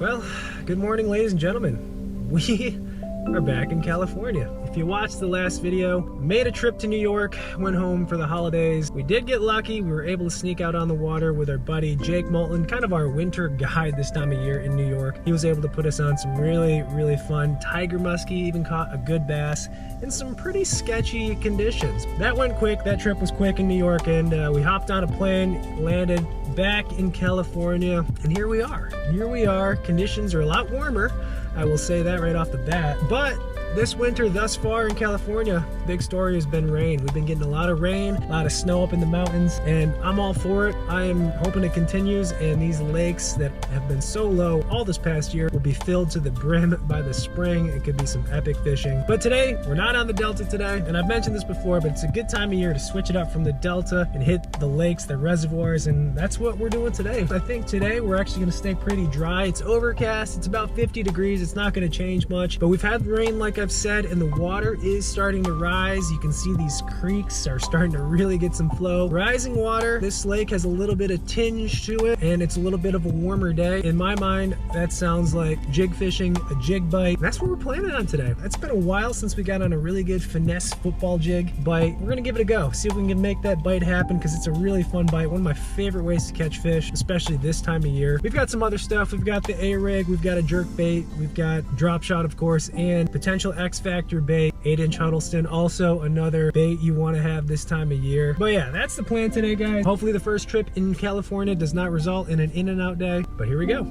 Well, good morning, ladies and gentlemen. We are back in California. If you watched the last video, made a trip to New York, went home for the holidays. We did get lucky. We were able to sneak out on the water with our buddy Jake Moulton, kind of our winter guide this time of year in New York. He was able to put us on some really fun tiger muskie, even caught a good bass in some pretty sketchy conditions. That went quick. That trip was quick in New York, and we hopped on a plane, landed back in California, and here we are. Here we are. Conditions are a lot warmer, I will say that right off the bat, but this winter thus far in California, big story has been rain. We've been getting a lot of rain, a lot of snow up in the mountains, and I'm all for it. I am hoping it continues, and these lakes that have been so low all this past year will be filled to the brim by the spring. It could be some epic fishing. But today, we're not on the Delta today, and I've mentioned this before, but it's a good time of year to switch it up from the Delta and hit the lakes, the reservoirs, and that's what we're doing today. I think today we're actually gonna stay pretty dry. It's overcast, it's about 50 degrees. It's not gonna change much, but we've had rain, like I've said, and the water is starting to rise. You can see these creeks are starting to really get some flow. Rising water. This lake has a little bit of tinge to it, and it's a little bit of a warmer day. In my mind, that sounds like jig fishing, a jig bite. That's what we're planning on today. It's been a while since we got on a really good finesse football jig bite. We're gonna give it a go, see if we can make that bite happen, because it's a really fun bite. One of my favorite ways to catch fish, especially this time of year. We've got some other stuff. We've got the A-rig, we've got a jerk bait, we've got drop shot, of course, and potential X Factor bait, 8-inch Huddleston, also another bait you want to have this time of year. But yeah, that's the plan today, guys. Hopefully the first trip in California does not result in an in and out day, but here we go.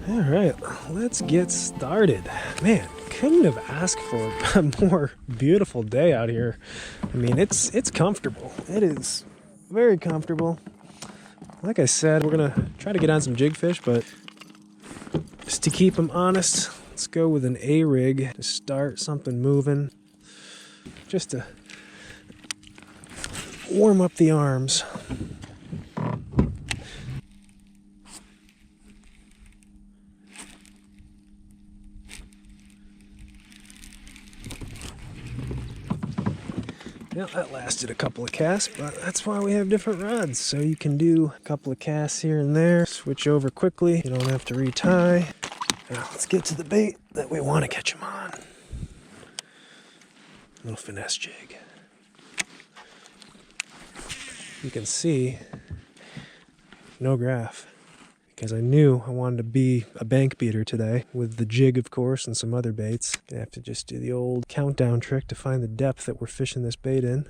All right, let's get started. Man, couldn't have asked for a more beautiful day out here. I mean, it's comfortable. It is very comfortable. Like I said, we're gonna try to get on some jig fish, but just to keep them honest, let's go with an A-rig to start something moving, just to warm up the arms. Yeah, that lasted a couple of casts, but that's why we have different rods. So you can do a couple of casts here and there, switch over quickly. You don't have to retie. Now let's get to the bait that we want to catch them on. A little finesse jig. You can see no graph, because I knew I wanted to be a bank beater today with the jig, of course, and some other baits. Gonna have to just do the old countdown trick to find the depth that we're fishing this bait in.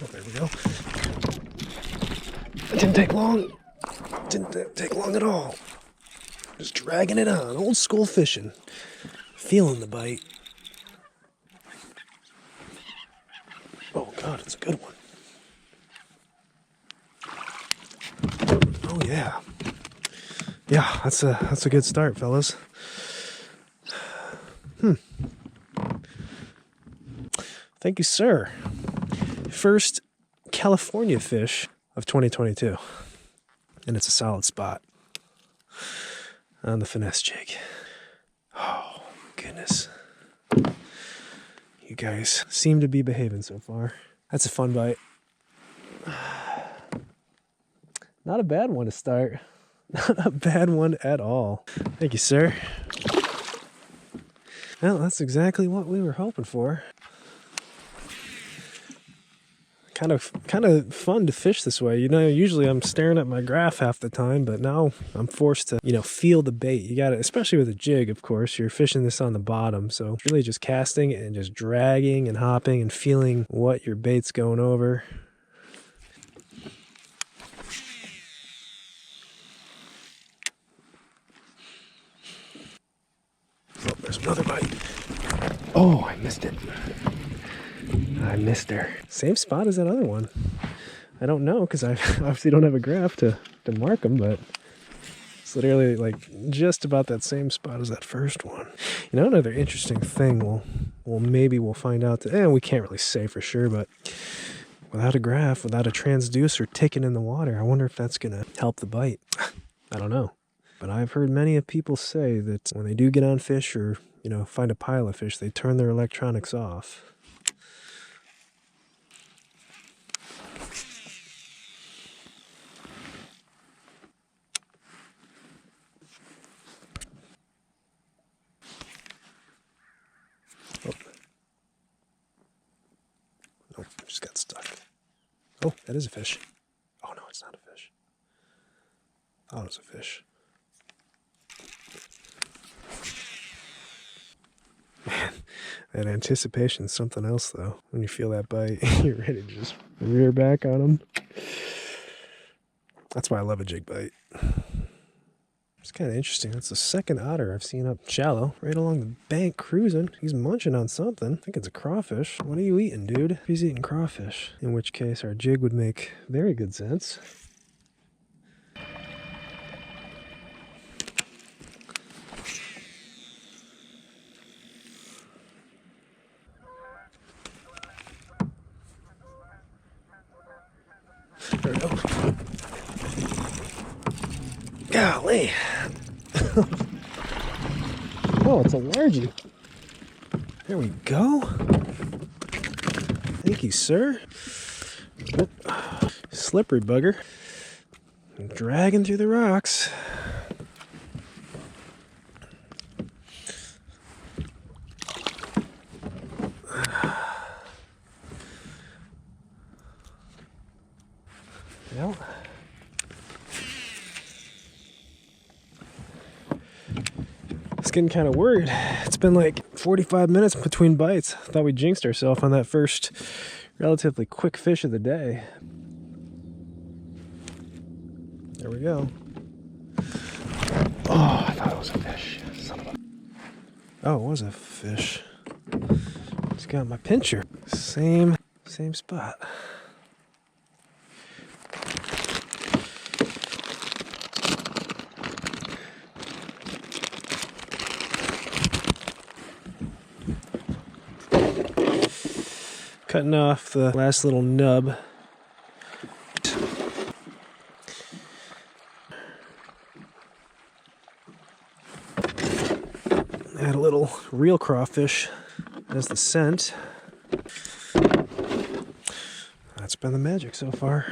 Oh, there we go. It didn't take long. Didn't take long at all. Just dragging it on, old school fishing. Feeling the bite. Oh God, it's a good one. Oh yeah. Yeah, that's a good start, fellas. Thank you, sir. First California fish of 2022. And it's a solid spot on the finesse jig. Oh, goodness. You guys seem to be behaving so far. That's a fun bite. Not a bad one to start. Not a bad one at all. Thank you, sir. Well, that's exactly what we were hoping for. Kind of fun to fish this way. You know, usually I'm staring at my graph half the time, but now I'm forced to, feel the bait. You got to, especially with a jig, of course, you're fishing this on the bottom. So really just casting and just dragging and hopping and feeling what your bait's going over. Oh, there's another bite. Oh, I missed it. I missed her. Same spot as that other one. I don't know, because I obviously don't have a graph to mark them, but It's literally like just about that same spot as that first one. You know, another interesting thing maybe we'll find out that, we can't really say for sure, but without a graph, without a transducer ticking in the water, I wonder if that's going to help the bite. I don't know. But I've heard many of people say that when they do get on fish or, find a pile of fish, they turn their electronics off. Oh. Nope, just got stuck. Oh, that is a fish. Oh, no, it's not a fish. Oh, it's a fish. Man, that anticipation's something else, though. When you feel that bite, you're ready to just rear back on them. That's why I love a jig bite. It's kind of interesting. That's the second otter I've seen up shallow, right along the bank cruising. He's munching on something. I think it's a crawfish. What are you eating, dude? He's eating crawfish. In which case, our jig would make very good sense. There we go. Golly. Oh, it's a largie. There we go. Thank you, sir. Whoop. Slippery bugger. I'm dragging through the rocks. Well, it's getting kind of worried. It's been like 45 minutes between bites. I thought we jinxed ourselves on that first relatively quick fish of the day. There we go. Oh, I thought it was a fish. Son of a... Oh, it was a fish. Just got my pincher. Same spot. Cutting off the last little nub. Add a little real crawfish as the scent. That's been the magic so far.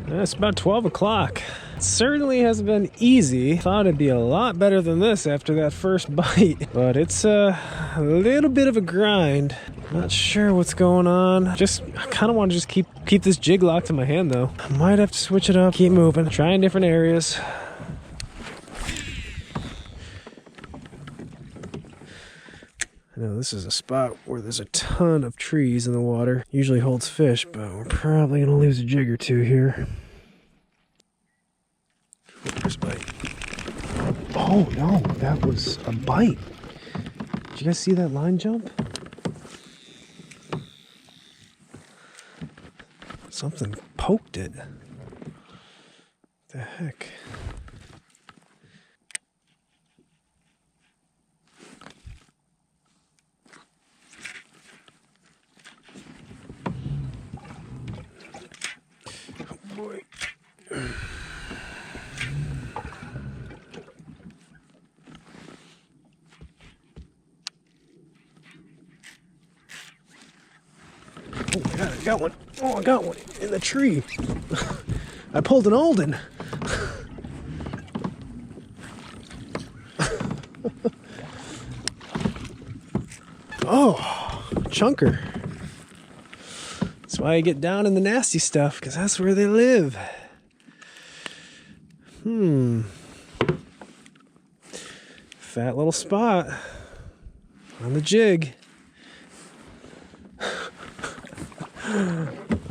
It's about 12 o'clock. It certainly hasn't been easy. Thought it'd be a lot better than this after that first bite, but it's a little bit of a grind. Not sure what's going on. I kind of want to just keep this jig locked in my hand though. I might have to switch it up, keep moving, trying different areas. I know this is a spot where there's a ton of trees in the water. Usually holds fish, but we're probably gonna lose a jig or two here. First bite. Oh no, that was a bite. Did you guys see that line jump? Something poked it. What the heck? Oh boy. Oh my god, I got one. Oh, I got one in the tree. I pulled an Olden. Oh, chunker. That's why I get down in the nasty stuff, because that's where they live. Fat little spot on the jig.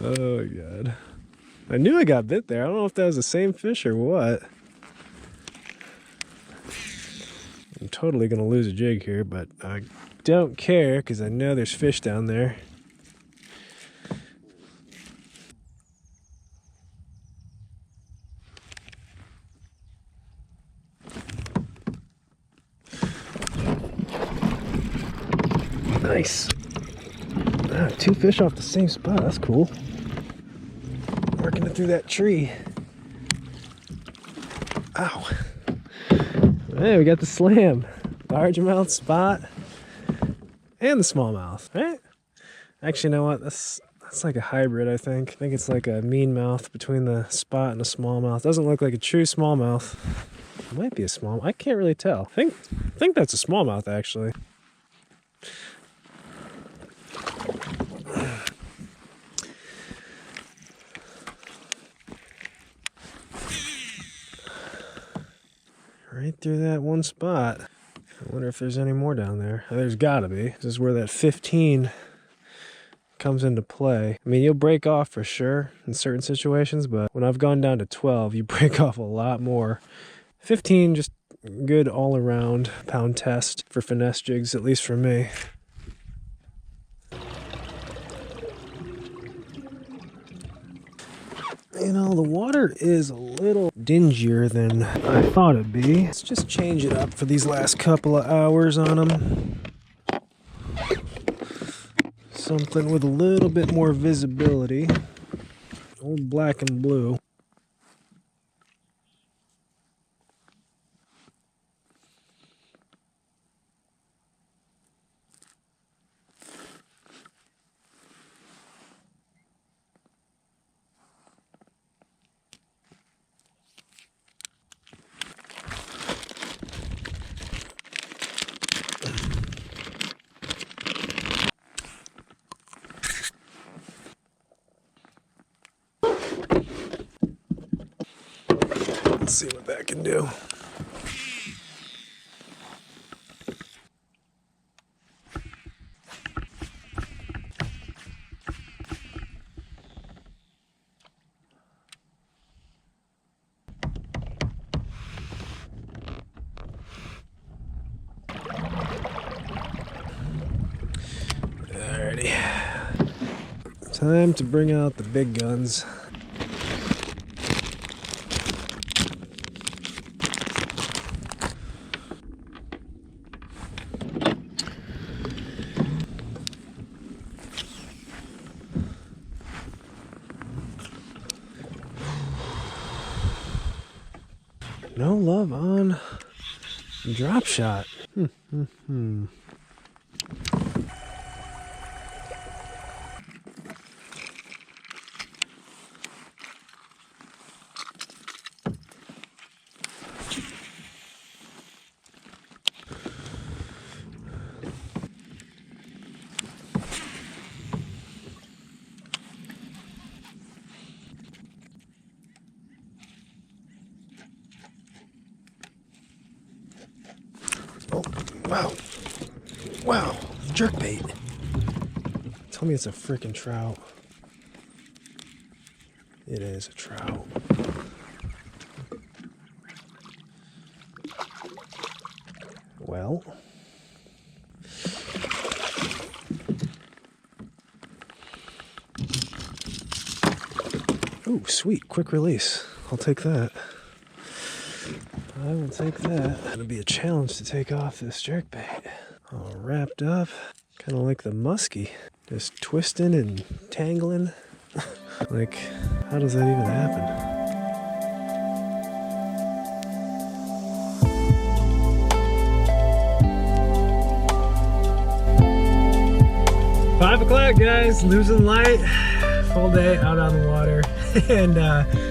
Oh god. I knew I got bit there. I don't know if that was the same fish or what. I'm totally gonna lose a jig here, but I don't care because I know there's fish down there. Nice. Ah, 2 fish off the same spot. That's cool. Working it through that tree. Ow. Hey, we got the slam. Largemouth spot and the smallmouth, right? Actually, you know what? That's like a hybrid, I think. I think it's like a mean mouth between the spot and a smallmouth. Doesn't look like a true smallmouth. It might be a small. I can't really tell. I think that's a smallmouth, actually. Right through that one spot. I wonder if there's any more down there. There's gotta be. This is where that 15 comes into play. I mean, you'll break off for sure in certain situations, but when I've gone down to 12, you break off a lot more. 15, just good all around pound test for finesse jigs, at least for me. You know, the water is a little dingier than I thought it'd be. Let's just change it up for these last couple of hours on them. Something with a little bit more visibility. Old black and blue. Let's see what that can do. Alrighty. Time to bring out the big guns. No love on drop shot. Oh, wow. Wow, jerkbait. Tell me it's a freaking trout. It is a trout. Well. Ooh, sweet, quick release. I'll take that. I will take that. It'll be a challenge to take off this jerkbait. All wrapped up, kind of like the muskie, just twisting and tangling. Like, how does that even happen? Five o'clock, guys, losing light. Full day out on the water. And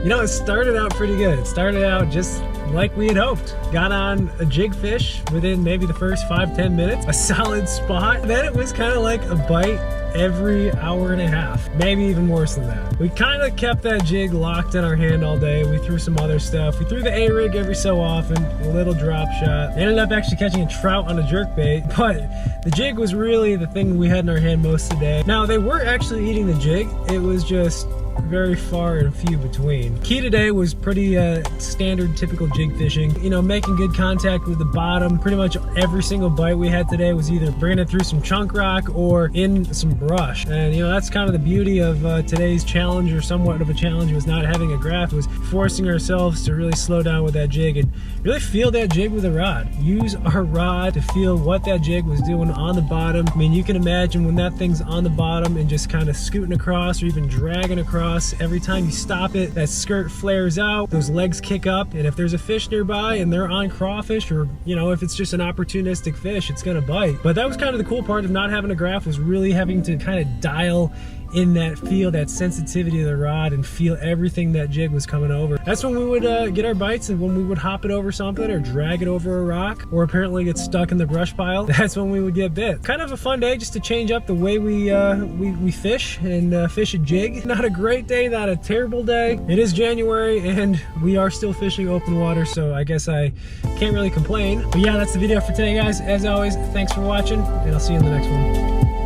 you know, it started out pretty good. It started out just like we had hoped. Got on a jig fish within maybe the first 5-10 minutes, a solid spot. Then it was kind of like a bite every hour and a half, maybe even worse than that. We kind of kept that jig locked in our hand all day. We threw some other stuff. We threw the A-rig every so often, a little drop shot. Ended up actually catching a trout on a jerkbait, but the jig was really the thing we had in our hand most of the day. Now, they were actually eating the jig. It was just very far and few between. Key today was pretty standard, typical jig fishing. You know, making good contact with the bottom. Pretty much every single bite we had today was either bringing it through some chunk rock or in some brush. And you know, that's kind of the beauty of today's challenge, or somewhat of a challenge, was not having a graph, was forcing ourselves to really slow down with that jig and really feel that jig with a rod. Use our rod to feel what that jig was doing on the bottom. I mean, you can imagine when that thing's on the bottom and just kind of scooting across or even dragging across, every time you stop it, that skirt flares out, those legs kick up, and if there's a fish nearby and they're on crawfish, or you know, if it's just an opportunistic fish, it's gonna bite. But that was kind of the cool part of not having a graph, was really having to kind of dial in that feel, that sensitivity of the rod, and feel everything that jig was coming over. That's when we would get our bites, and when we would hop it over something or drag it over a rock, or apparently get stuck in the brush pile, that's when we would get bit. Kind of a fun day just to change up the way we fish and fish a jig. Not a great day, not a terrible day. It is January and we are still fishing open water, so I guess I can't really complain. But yeah, that's the video for today, guys. As always, thanks for watching, and I'll see you in the next one.